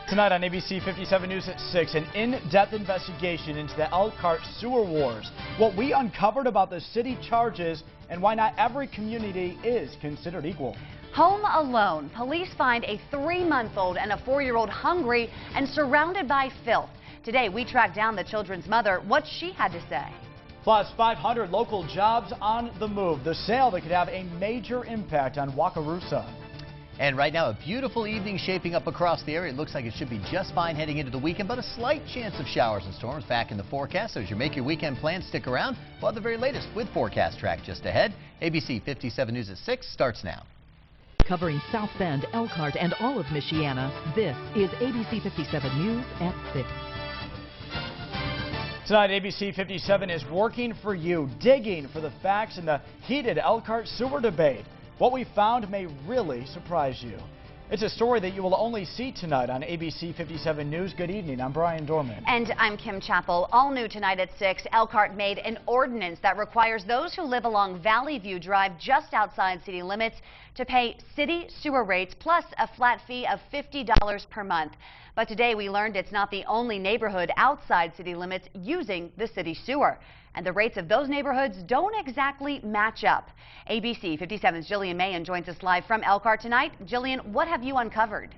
Tonight on ABC 57 News at 6, an in-depth investigation into the Elkhart sewer wars. What we uncovered about the city charges and why not every community is considered equal. Home alone, police find a 3-month-old and a 4-year-old hungry and surrounded by filth. Today we tracked down the children's mother, what she had to say. Plus 500 local jobs on the move. The sale that could have a major impact on Wakarusa. And right now, a beautiful evening shaping up across the area. It looks like it should be just fine heading into the weekend, but a slight chance of showers and storms back in the forecast. So as you make your weekend plans, stick around. We'll have the very latest with Forecast Track just ahead. ABC 57 News at 6 starts now. Covering South Bend, Elkhart, and all of Michiana, this is ABC 57 News at 6. Tonight, ABC 57 is working for you, digging for the facts in the heated Elkhart sewer debate. What we found may really surprise you. It's a story that you will only see tonight on ABC 57 News. Good evening. I'm Brian Dorman. And I'm Kim Chappell. All new tonight at 6, Elkhart made an ordinance that requires those who live along Valley View Drive just outside city limits to pay city sewer rates plus a flat fee of $50 per month. But today we learned it's not the only neighborhood outside city limits using the city sewer. And the rates of those neighborhoods don't exactly match up. ABC 57's Jillian Mahan joins us live from Elkhart tonight. Jillian, what have you uncovered?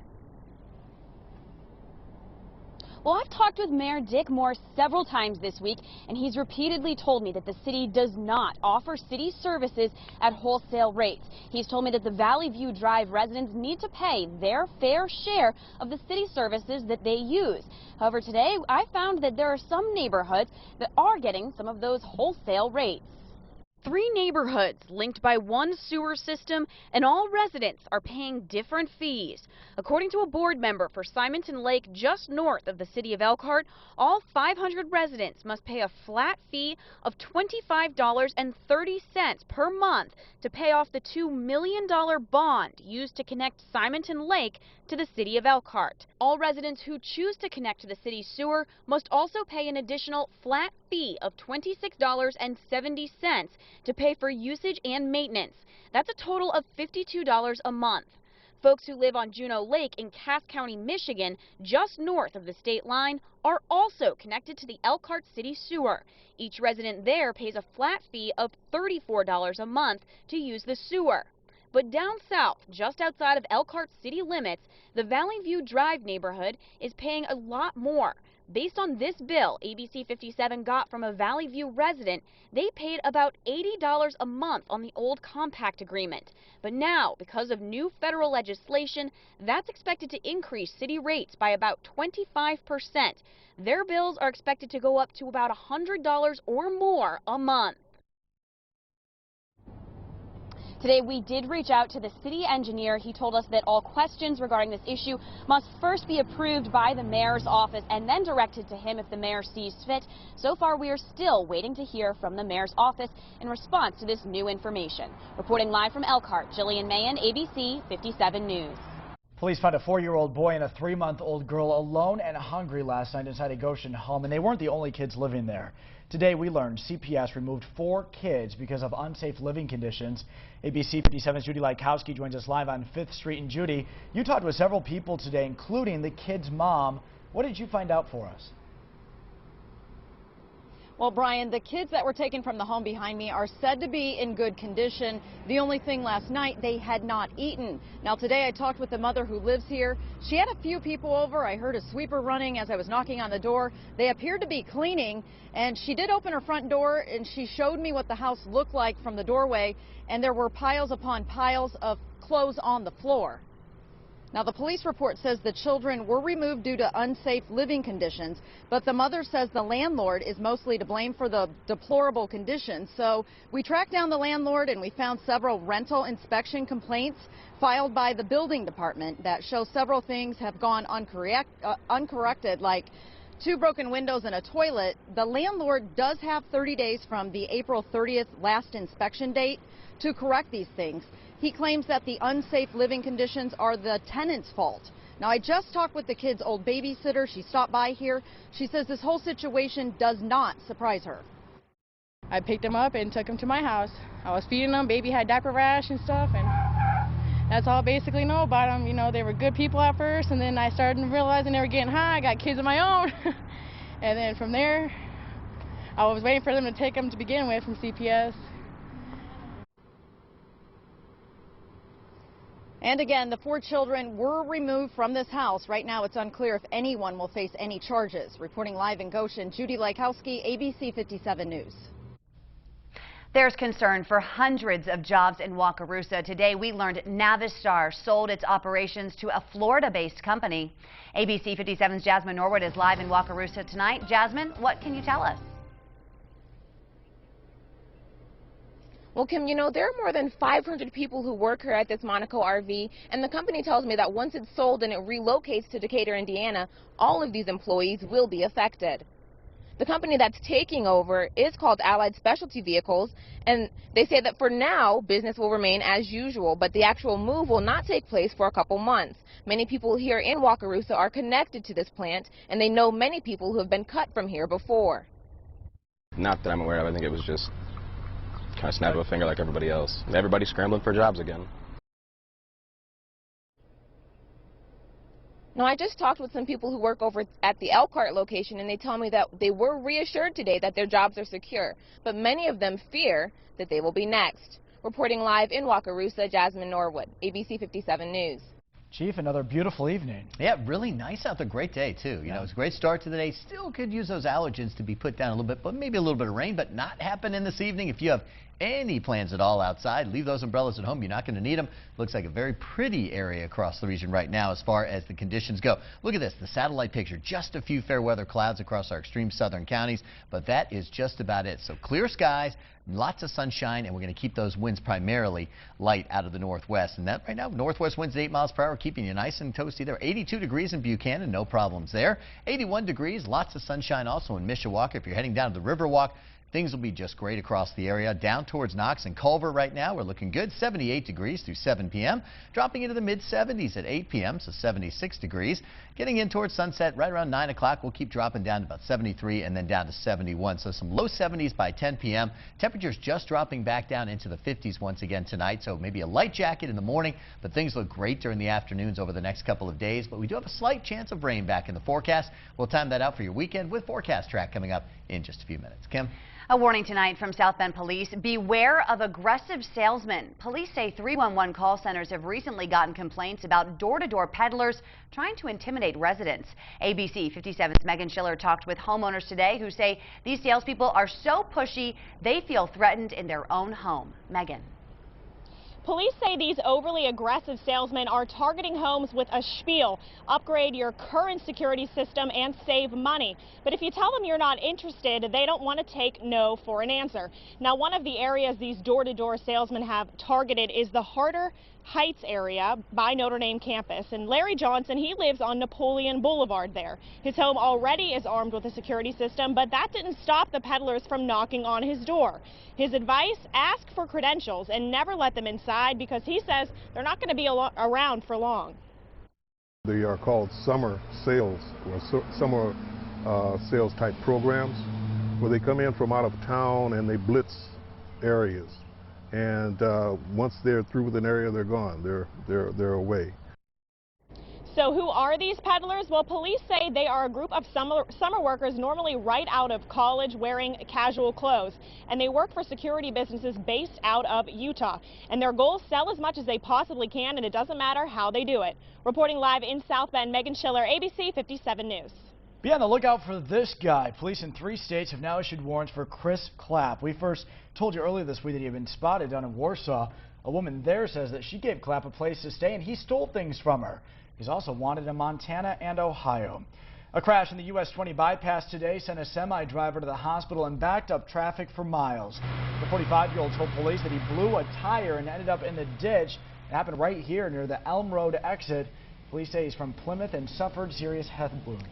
Well, I've talked with Mayor Dick Moore several times this week, and he's repeatedly told me that the city does not offer city services at wholesale rates. He's told me that the Valley View Drive residents need to pay their fair share of the city services that they use. However, today I found that there are some neighborhoods that are getting some of those wholesale rates. 3 neighborhoods linked by one sewer system, and all residents are paying different fees. According to a board member for Simonton Lake, just north of the city of Elkhart, all 500 residents must pay a flat fee of $25.30 per month to pay off the $2 million bond used to connect Simonton Lake to the city of Elkhart. All residents who choose to connect to the city sewer must also pay an additional flat fee of $26.70 to pay for usage and maintenance. That's a total of $52 a month. Folks who live on Juneau Lake in Cass County, Michigan, just north of the state line, are also connected to the Elkhart City Sewer. Each resident there pays a flat fee of $34 a month to use the sewer. But down south, just outside of Elkhart city limits, the Valley View Drive neighborhood is paying a lot more. Based on this bill ABC 57 got from a Valley View resident, they paid about $80 a month on the old compact agreement. But now, because of new federal legislation, that's expected to increase city rates by about 25%. Their bills are expected to go up to about $100 or more a month. Today we did reach out to the city engineer. He told us that all questions regarding this issue must first be approved by the mayor's office and then directed to him if the mayor sees fit. So far we are still waiting to hear from the mayor's office in response to this new information. Reporting live from Elkhart, Jillian Mahan, ABC 57 News. Police found a 4-year-old boy and a 3-month-old girl alone and hungry last night inside a Goshen home, and they weren't the only kids living there. Today we learned CPS removed 4 kids because of unsafe living conditions. ABC 57's Judy Lykowski joins us live on 5th Street. And Judy, you talked with several people today, including the kid's mom. What did you find out for us? Well, Brian, the kids that were taken from the home behind me are said to be in good condition. The only thing last night, they had not eaten. Now, today I talked with the mother who lives here. She had a few people over. I heard a sweeper running as I was knocking on the door. They appeared to be cleaning, and she did open her front door, and she showed me what the house looked like from the doorway, and there were piles upon piles of clothes on the floor. Now, the police report says the children were removed due to unsafe living conditions, but the mother says the landlord is mostly to blame for the deplorable conditions. So we tracked down the landlord and we found several rental inspection complaints filed by the building department that show several things have gone uncorrected, like 2 broken windows and a toilet. The landlord does have 30 days from the April 30th last inspection date to correct these things. He claims that the unsafe living conditions are the tenant's fault. Now, I just talked with the kid's old babysitter. She stopped by here. She says this whole situation does not surprise her. I picked him up and took him to my house. I was feeding him. Baby had diaper rash and stuff, and That's all I basically know about them. You know, they were good people at first, and then I started realizing they were getting high. I got kids of my own. And then from there, I was waiting for them to take them to begin with from CPS. And again, the 4 children were removed from this house. Right now, it's unclear if anyone will face any charges. Reporting live in Goshen, Judy Lykowski, ABC 57 News. There's concern for hundreds of jobs in Wakarusa. Today, we learned Navistar sold its operations to a Florida-based company. ABC 57's Jasmine Norwood is live in Wakarusa tonight. Jasmine, what can you tell us? Well, Kim, you know, there are more than 500 people who work here at this Monaco RV, and the company tells me that once it's sold and it relocates to Decatur, Indiana, all of these employees will be affected. The company that's taking over is called Allied Specialty Vehicles, and they say that for now, business will remain as usual, but the actual move will not take place for a couple months. Many people here in Wakarusa are connected to this plant, and they know many people who have been cut from here before. Not that I'm aware of. I think it was just kind of snap of a finger like everybody else. Everybody's scrambling for jobs again. Now, I just talked with some people who work over at the Elkhart location, and they tell me that they were reassured today that their jobs are secure, but many of them fear that they will be next. Reporting live in Wakarusa, Jasmine Norwood, ABC 57 News. Chief, another beautiful evening. Yeah, really nice out there. Great day, too. You know, it's a great start to the day. Still could use those allergens to be put down a little bit, but maybe a little bit of rain, but not happening this evening. If you have any plans at all outside, leave those umbrellas at home. You're not going to need them. Looks like a very pretty area across the region right now as far as the conditions go. Look at this, the satellite picture. Just a few fair weather clouds across our extreme southern counties, but that is just about it. So clear skies, lots of sunshine, and we're going to keep those winds primarily light out of the northwest. And that right now, northwest winds at 8 miles per hour, keeping you nice and toasty there. 82 degrees in Buchanan, no problems there. 81 degrees, lots of sunshine also in Mishawaka. If you're heading down to the Riverwalk, things will be just great across the area. Down towards Knox and Culver right now, we're looking good. 78 degrees through 7 p.m. Dropping into the mid-70s at 8 p.m., so 76 degrees. Getting in towards sunset right around 9 o'clock, we'll keep dropping down to about 73 and then down to 71. So some low 70s by 10 p.m. Temperatures just dropping back down into the 50s once again tonight. So maybe a light jacket in the morning, but things look great during the afternoons over the next couple of days. But we do have a slight chance of rain back in the forecast. We'll time that out for your weekend with Forecast Track coming up in just a few minutes. Kim? A warning tonight from South Bend Police. Beware of aggressive salesmen. Police say 311 call centers have recently gotten complaints about door-to-door peddlers trying to intimidate residents. ABC 57's Megan Schiller talked with homeowners today who say these salespeople are so pushy they feel threatened in their own home. Megan. Police say these overly aggressive salesmen are targeting homes with a spiel. Upgrade your current security system and save money. But if you tell them you're not interested, they don't want to take no for an answer. Now, one of the areas these door-to-door salesmen have targeted is the Harder Heights area by Notre Dame campus. And Larry Johnson, he lives on Napoleon Boulevard there. His home already is armed with a security system, but that didn't stop the peddlers from knocking on his door. His advice, ask for credentials and never let them inside because he says they're not going to be around for long. They are called summer sales or summer sales type programs where they come in from out of town and they blitz areas. And once they're through with an area, they're gone. They're away. So who are these peddlers? Well, police say they are a group of summer workers normally right out of college wearing casual clothes. And they work for security businesses based out of Utah. And their goal is sell as much as they possibly can, and it doesn't matter how they do it. Reporting live in South Bend, Megan Schiller, ABC 57 News. Be on the lookout for this guy. Police in 3 states have now issued warrants for Chris Clapp. We first told you earlier this week that he had been spotted down in Warsaw. A woman there says that she gave Clapp a place to stay and he stole things from her. He's also wanted in Montana and Ohio. A crash in the US 20 bypass today sent a semi-driver to the hospital and backed up traffic for miles. The 45-year-old told police that he blew a tire and ended up in the ditch. It happened right here near the Elm Road exit. Police say he's from Plymouth and suffered serious head wounds.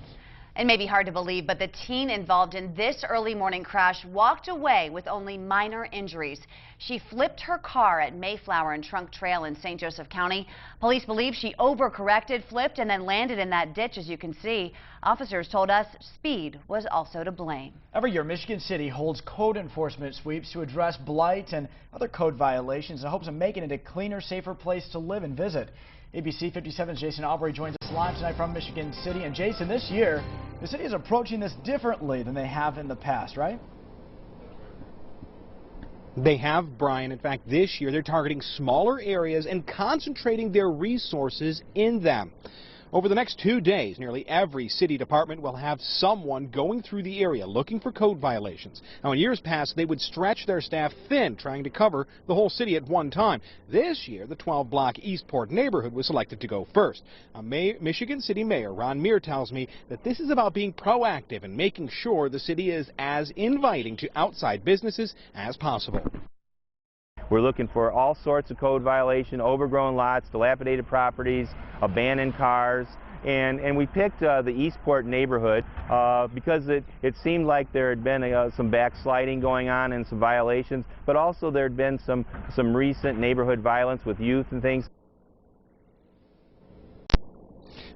It may be hard to believe, but the teen involved in this early morning crash walked away with only minor injuries. She flipped her car at Mayflower and Trunk Trail in St. Joseph County. Police believe she overcorrected, flipped, and then landed in that ditch, as you can see. Officers told us speed was also to blame. Every year, Michigan City holds code enforcement sweeps to address blight and other code violations in hopes of making it a cleaner, safer place to live and visit. ABC 57's Jason Aubrey joins us live tonight from Michigan City. And Jason, this year, the city is approaching this differently than they have in the past, right? They have, Brian. In fact, this year they're targeting smaller areas and concentrating their resources in them. Over the next 2 days, nearly every city department will have someone going through the area looking for code violations. Now, in years past, they would stretch their staff thin trying to cover the whole city at one time. This year, the 12-block Eastport neighborhood was selected to go first. Michigan City Mayor Ron Meir tells me that this is about being proactive and making sure the city is as inviting to outside businesses as possible. We're looking for all sorts of code violation, overgrown lots, dilapidated properties, abandoned cars, and we picked the Eastport neighborhood because it seemed like there had been some backsliding going on and some violations, but also there had been some recent neighborhood violence with youth and things.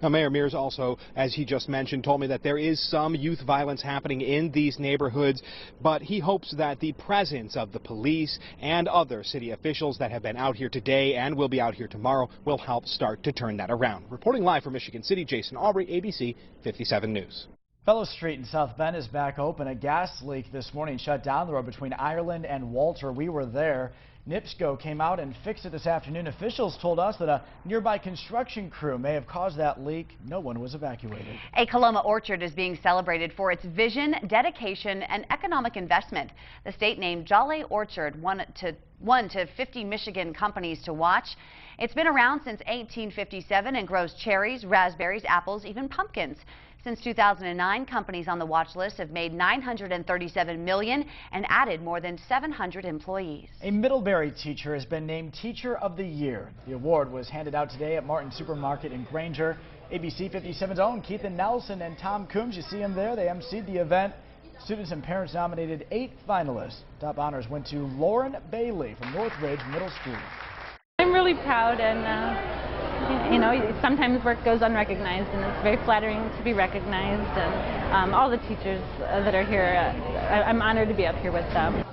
Now, Mayor Mears also, as he just mentioned, told me that there is some youth violence happening in these neighborhoods, but he hopes that the presence of the police and other city officials that have been out here today and will be out here tomorrow will help start to turn that around. Reporting live from Michigan City, Jason Aubrey, ABC 57 News. Fellow Street in South Bend is back open. A gas leak this morning shut down the road between Ireland and Walter. We were there. NIPSCO came out and fixed it this afternoon. Officials told us that a nearby construction crew may have caused that leak. No one was evacuated. A Coloma orchard is being celebrated for its vision, dedication, and economic investment. The state named Jolly Orchard one to 50 Michigan companies to watch. It's been around since 1857 and grows cherries, raspberries, apples, even pumpkins. Since 2009, companies on the watch list have made $937 million and added more than 700 employees. A Middlebury teacher has been named Teacher of the Year. The award was handed out today at Martin Supermarket in Granger. ABC 57's own Keithan Nelson and Tom Coombs, you see them there. They emceed the event. Students and parents nominated 8 finalists. Top honors went to Lauren Bailey from Northridge Middle School. I'm really proud, and you know, sometimes work goes unrecognized, and it's very flattering to be recognized. And all the teachers that are here, I'm honored to be up here with them.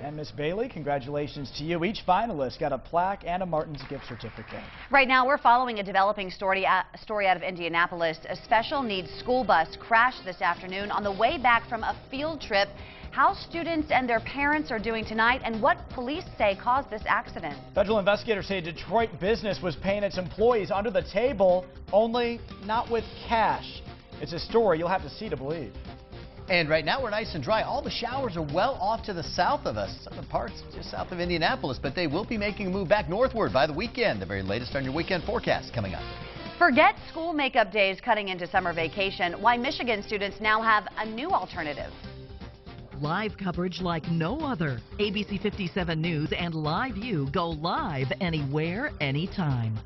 And Miss Bailey, congratulations to you. Each finalist got a plaque and a Martin's gift certificate. Right now, we're following a developing story out of Indianapolis. A special needs school bus crashed this afternoon on the way back from a field trip. How students and their parents are doing tonight and what police say caused this accident. Federal investigators say a Detroit business was paying its employees under the table, only not with cash. It's a story you'll have to see to believe. And right now we're nice and dry. All the showers are well off to the south of us. Some of the parts just south of Indianapolis, but they will be making a move back northward by the weekend. The very latest on your weekend forecast coming up. Forget school makeup days cutting into summer vacation. Why Michigan students now have a new alternative. Live coverage like no other. ABC 57 News and Live View go live anywhere, anytime.